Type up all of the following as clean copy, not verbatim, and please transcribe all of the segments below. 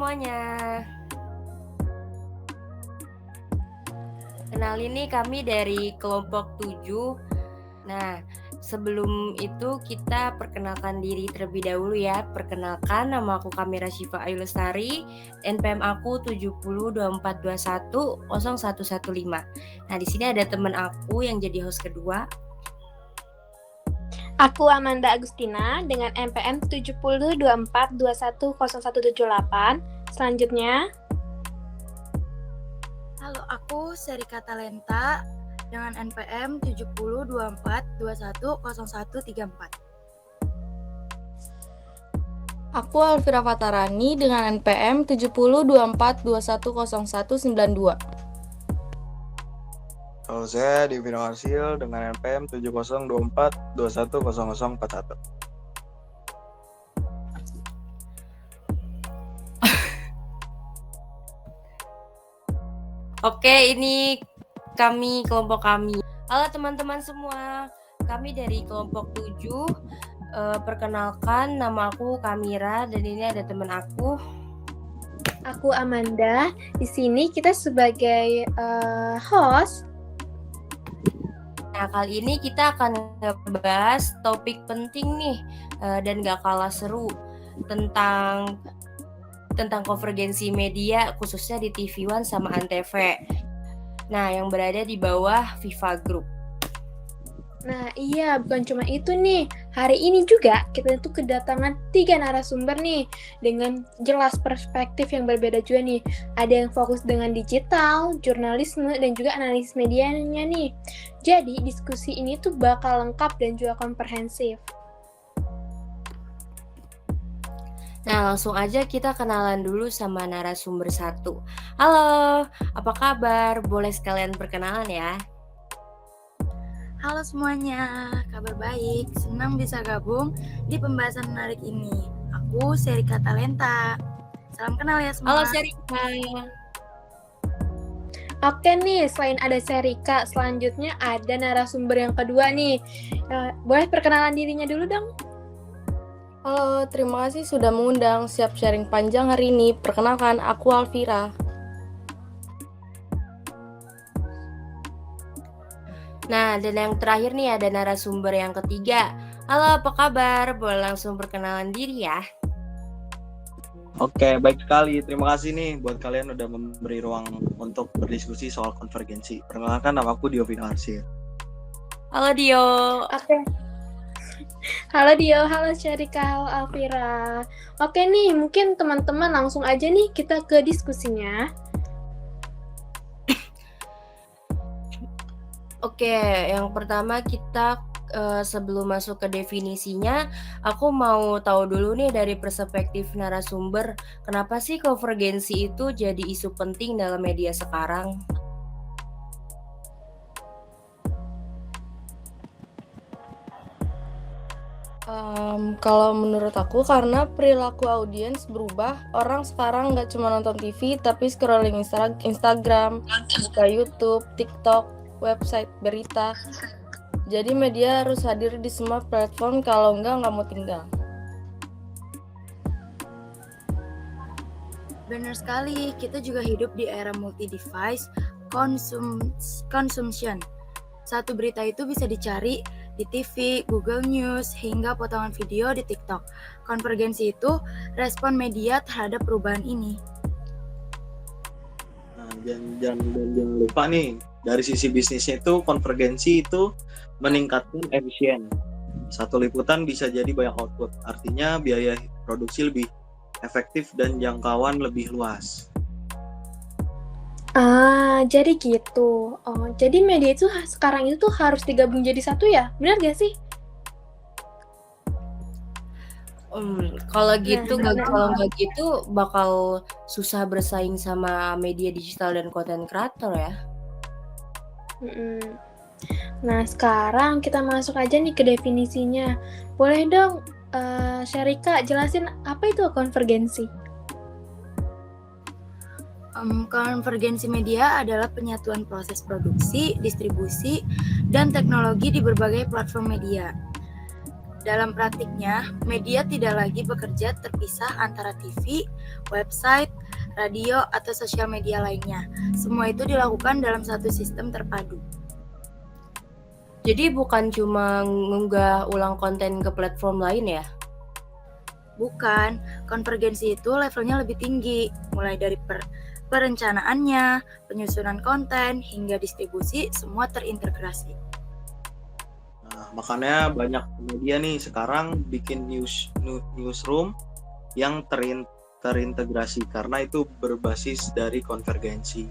semuanya. Kenalin nih kami dari kelompok 7. Nah, sebelum itu kita perkenalkan diri terlebih dahulu ya. Perkenalkan, nama aku Kamira Syifa Ayu Lestari, NPM aku 7024210115. Nah, di sini ada teman aku yang jadi host kedua. Aku Amanda Agustina dengan NPM 7024210178. Selanjutnya, halo, aku Serika Talenta dengan NPM 7024210134. Aku Alvira Fatarani dengan NPM 7024210192. Halo, saya Divino Arsil dengan NPM 7024210041. Oke, ini kelompok kami. Halo teman-teman semua, kami dari kelompok 7. Perkenalkan, nama aku Kamira dan ini ada teman aku. aku Amanda. Di sini kita sebagai host. Nah, kali ini kita akan ngebahas topik penting nih dan gak kalah seru tentang konvergensi media khususnya di TV One sama Antv. Nah, yang berada di bawah Viva Group. Nah iya, bukan cuma itu nih. Hari ini juga kita tuh kedatangan 3 narasumber nih dengan jelas perspektif yang berbeda juga nih. Ada yang fokus dengan digital, jurnalisme, dan juga analisis medianya nih. Jadi diskusi ini tuh bakal lengkap dan juga komprehensif. Nah, langsung aja kita kenalan dulu sama narasumber 1. Halo, apa kabar? Boleh sekalian perkenalan ya? Halo semuanya, kabar baik. Senang bisa gabung di pembahasan menarik ini. Aku Serika Talenta. Salam kenal ya semua. Halo Serika. Oke nih, selain ada Serika, selanjutnya ada narasumber yang kedua nih. Boleh perkenalan dirinya dulu dong? Halo, terima kasih sudah mengundang. Siap sharing panjang hari ini. Perkenalkan, aku Alvira. Nah, dan yang terakhir nih ada narasumber yang ketiga. Halo, apa kabar? Boleh langsung perkenalan diri ya. Oke, baik sekali. Terima kasih nih buat kalian udah memberi ruang untuk berdiskusi soal konvergensi. Perkenalkan, nama aku Divino Arsil. Halo Dio. Oke. Halo Dio, halo Syarika, halo Alvira. Oke nih, mungkin teman-teman langsung aja nih kita ke diskusinya. Oke, yang pertama kita sebelum masuk ke definisinya, aku mau tahu dulu nih dari perspektif narasumber, kenapa sih konvergensi itu jadi isu penting dalam media sekarang? Kalau menurut aku, karena perilaku audiens berubah, orang sekarang nggak cuma nonton TV, tapi scrolling Instagram, buka YouTube, TikTok, website berita. Jadi media harus hadir di semua platform, kalau nggak mau tinggal. Benar sekali, kita juga hidup di era multi-device consumption. Satu berita itu bisa dicari di TV, Google News, hingga potongan video di TikTok. Konvergensi itu respon media terhadap perubahan ini. Nah, jangan lupa nih, dari sisi bisnisnya itu konvergensi itu meningkatkan efisien. Satu liputan bisa jadi banyak output, artinya biaya produksi lebih efektif dan jangkauan lebih luas. Jadi gitu. Oh, jadi media itu sekarang itu tuh harus digabung jadi satu ya? Benar gak sih? Kalau nggak gitu bakal susah bersaing sama media digital dan content creator ya. Nah, sekarang kita masuk aja nih ke definisinya. Boleh dong, Syarika jelasin apa itu konvergensi? Konvergensi media adalah penyatuan proses produksi, distribusi, dan teknologi di berbagai platform media. Dalam praktiknya, media tidak lagi bekerja terpisah antara TV, website, radio, atau sosial media lainnya. Semua itu dilakukan dalam satu sistem terpadu. Jadi bukan cuma ngunggah ulang konten ke platform lain ya? Bukan, konvergensi itu levelnya lebih tinggi, mulai dari perencanaannya, penyusunan konten, hingga distribusi, semua terintegrasi. Nah, makanya banyak media nih sekarang bikin newsroom yang terintegrasi karena itu berbasis dari konvergensi.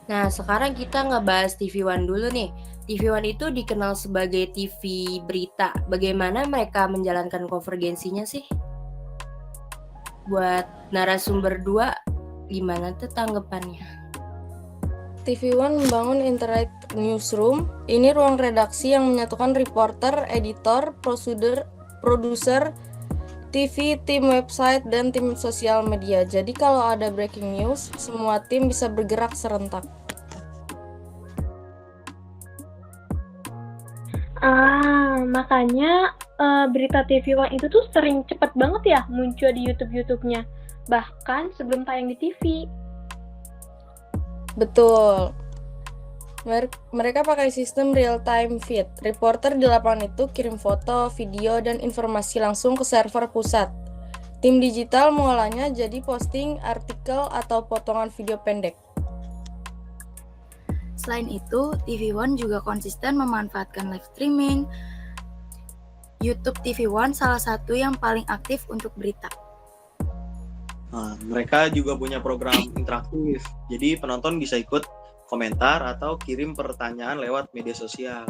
Nah, sekarang kita ngebahas TV One dulu nih. TV One itu dikenal sebagai TV berita. Bagaimana mereka menjalankan konvergensinya sih? Buat narasumber 2, gimana tuh tanggapannya? TV One membangun internet newsroom. Ini ruang redaksi yang menyatukan reporter, editor, produser, TV, tim website, dan tim sosial media. Jadi kalau ada breaking news, semua tim bisa bergerak serentak. Makanya berita TV One itu tuh sering cepet banget ya muncul di YouTube-nya. Bahkan sebelum tayang di TV. Betul. Mereka pakai sistem real-time feed. Reporter di lapangan itu kirim foto, video, dan informasi langsung ke server pusat. Tim digital mengolahnya jadi posting, artikel, atau potongan video pendek. Selain itu, TV One juga konsisten memanfaatkan live streaming. YouTube TV One salah satu yang paling aktif untuk berita. Nah, mereka juga punya program interaktif, jadi penonton bisa ikut komentar atau kirim pertanyaan lewat media sosial.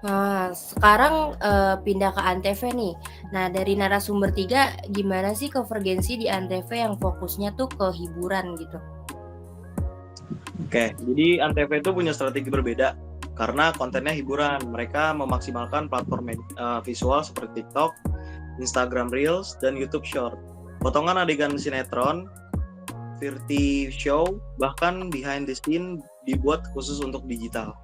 Nah, sekarang pindah ke Antv nih. Nah, dari narasumber 3, gimana sih konvergensi di Antv yang fokusnya tuh ke hiburan gitu? Oke, jadi Antv itu punya strategi berbeda karena kontennya hiburan. Mereka memaksimalkan platform visual seperti TikTok, Instagram Reels, dan YouTube Short. Potongan adegan sinetron, variety show, bahkan behind the scene dibuat khusus untuk digital.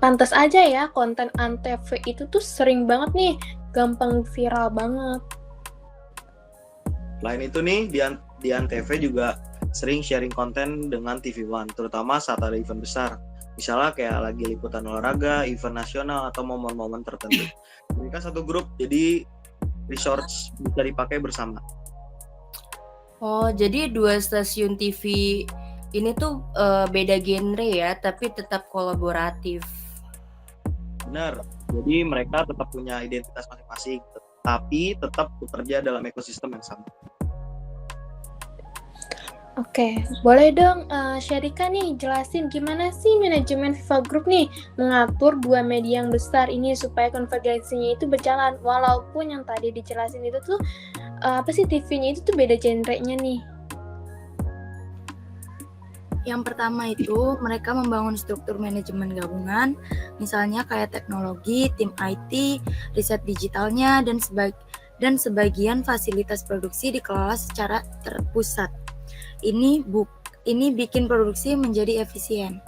Pantas aja ya konten Antv itu tuh sering banget nih, gampang viral banget. Selain itu nih, di Antv juga sering sharing konten dengan TV One, terutama saat ada event besar. Misalnya kayak lagi liputan olahraga, event nasional, atau momen-momen tertentu. Mereka satu grup, jadi resource bisa dipakai bersama. Oh, jadi 2 stasiun TV ini tuh beda genre ya, tapi tetap kolaboratif. Benar, jadi mereka tetap punya identitas masing-masing, tapi tetap bekerja dalam ekosistem yang sama. Oke, boleh dong Syarika nih jelasin gimana sih manajemen FIFA Group nih mengatur 2 media yang besar ini supaya konvergensinya itu berjalan, walaupun yang tadi dijelasin itu tuh TV-nya itu tuh beda genre-nya nih. Yang pertama itu mereka membangun struktur manajemen gabungan, misalnya kayak teknologi, tim IT, riset digitalnya, dan sebagian fasilitas produksi dikelola secara terpusat. Ini bikin produksi menjadi efisien.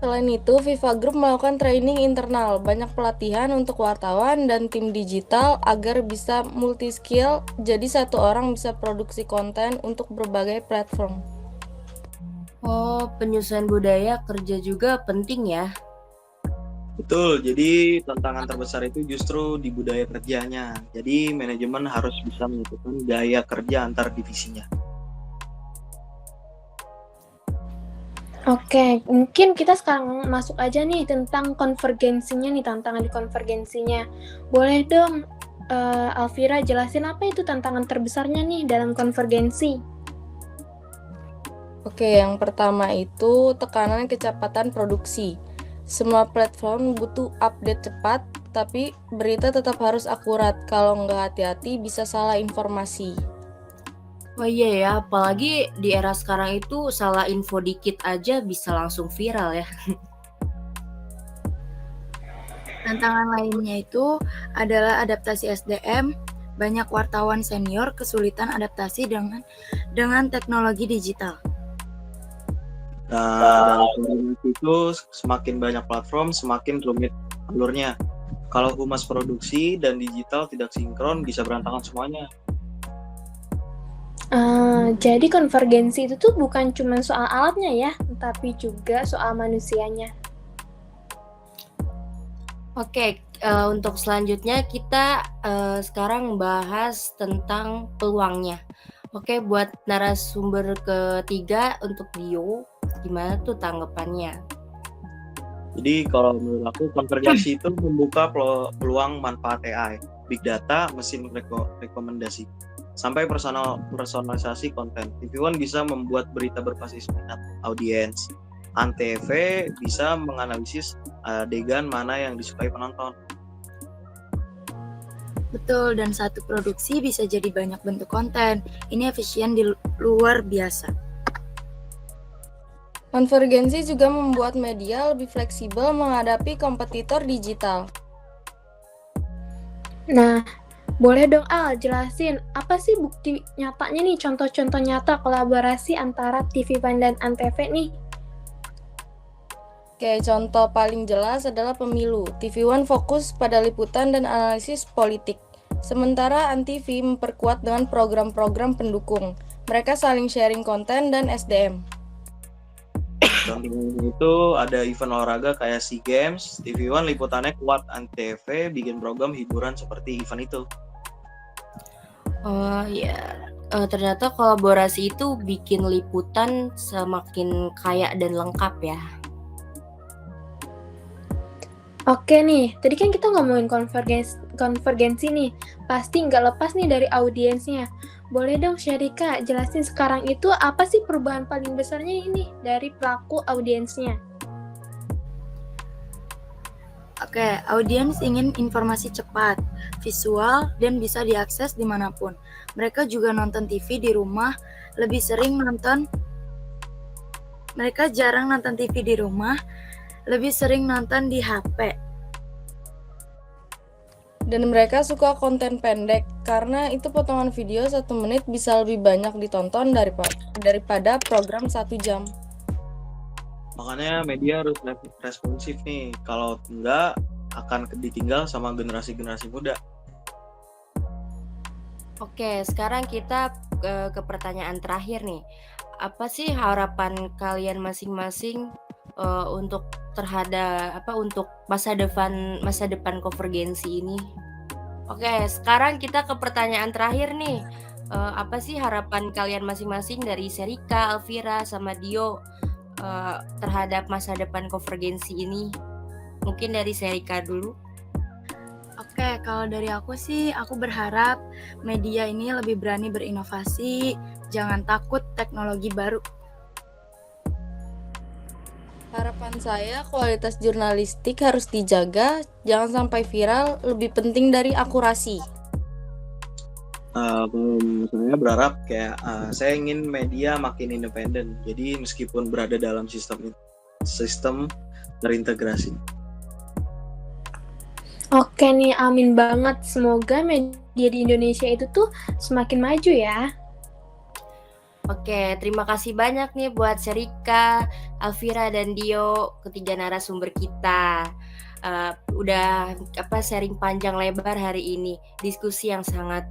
Selain itu, FIFA Group melakukan training internal, banyak pelatihan untuk wartawan dan tim digital agar bisa multi-skill, jadi satu orang bisa produksi konten untuk berbagai platform. Oh, penyesuaian budaya kerja juga penting ya? Betul, jadi tantangan terbesar itu justru di budaya kerjanya. Jadi manajemen harus bisa menyatukan gaya kerja antar divisinya. Oke, mungkin kita sekarang masuk aja nih tentang konvergensinya nih, tantangan di konvergensinya. Boleh dong Alvira jelasin apa itu tantangan terbesarnya nih dalam konvergensi? Oke, yang pertama itu tekanan kecepatan produksi. Semua platform butuh update cepat, tapi berita tetap harus akurat. Kalau nggak hati-hati bisa salah informasi. Oh iya ya, apalagi di era sekarang itu salah info dikit aja bisa langsung viral ya. Tantangan lainnya itu adalah adaptasi SDM. Banyak wartawan senior kesulitan adaptasi dengan teknologi digital. Dari koordinasi itu semakin banyak platform, semakin rumit alurnya. Kalau humas produksi dan digital tidak sinkron, bisa berantakan semuanya. Jadi konvergensi itu tuh bukan cuma soal alatnya ya, tapi juga soal manusianya. Oke, untuk selanjutnya kita sekarang bahas tentang peluangnya. Oke, buat narasumber ketiga untuk Dio, gimana tuh tanggapannya? Jadi kalau menurut aku konvergensi itu membuka peluang manfaat AI, big data, mesin rekomendasi, sampai personalisasi konten. TV One bisa membuat berita berbasis minat audiens. Antv bisa menganalisis adegan mana yang disukai penonton. Betul, dan satu produksi bisa jadi banyak bentuk konten. Ini efisien di luar biasa. Konvergensi juga membuat media lebih fleksibel menghadapi kompetitor digital. Nah, boleh dong Al jelasin apa sih bukti nyatanya nih, contoh-contoh nyata kolaborasi antara TV One dan Antv nih? Oke, contoh paling jelas adalah pemilu. TV One fokus pada liputan dan analisis politik. Sementara Antv memperkuat dengan program-program pendukung. Mereka saling sharing konten dan SDM. Contohnya itu ada event olahraga kayak SEA Games, TV One liputannya kuat, Antv bikin program hiburan seperti event itu. Oh ya, ternyata kolaborasi itu bikin liputan semakin kaya dan lengkap ya. Oke nih, tadi kan kita ngomongin konvergensi nih, pasti nggak lepas nih dari audiensnya. Boleh dong Syarika jelasin sekarang itu apa sih perubahan paling besarnya ini dari pelaku audiensnya? Oke, audiens ingin informasi cepat, visual, dan bisa diakses dimanapun. Mereka juga nonton TV di rumah, mereka jarang nonton TV di rumah, lebih sering nonton di HP. Dan mereka suka konten pendek, karena itu potongan video 1 menit bisa lebih banyak ditonton daripada program 1 jam. Makanya media harus responsif nih. Kalau enggak akan ditinggal sama generasi-generasi muda. Oke, sekarang kita ke pertanyaan terakhir nih. Apa sih harapan kalian masing-masing untuk untuk masa depan konvergensi ini? Oke, sekarang kita ke pertanyaan terakhir nih. Apa sih harapan kalian masing-masing dari Syarika, Alvira, sama Dio terhadap masa depan konvergensi ini? Mungkin dari Syarika dulu. Oke, kalau dari aku sih, aku berharap media ini lebih berani berinovasi, jangan takut teknologi baru. Harapan saya kualitas jurnalistik harus dijaga, jangan sampai viral, lebih penting dari akurasi. Saya berharap saya ingin media makin independen. Jadi meskipun berada dalam sistem terintegrasi. Oke nih, amin banget. Semoga media di Indonesia itu tuh semakin maju ya. Oke, terima kasih banyak nih buat Syarika, Alvira, dan Dio, ketiga narasumber kita. Udah sharing panjang lebar hari ini, diskusi yang sangat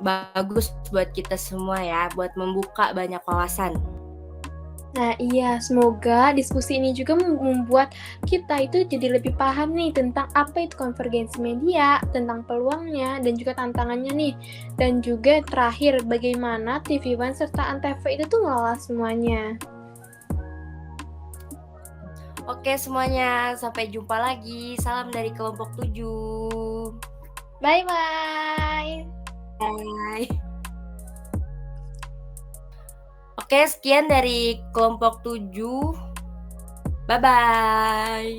bagus buat kita semua ya, buat membuka banyak wawasan. Nah iya, semoga diskusi ini juga membuat kita itu jadi lebih paham nih tentang apa itu konvergensi media, tentang peluangnya, dan juga tantangannya nih. Dan juga terakhir, bagaimana TV One serta Antv itu tuh ngelola semuanya. Oke semuanya, sampai jumpa lagi. Salam dari kelompok 7. Bye-bye! Bye. Oke, sekian dari kelompok 7. Bye-bye.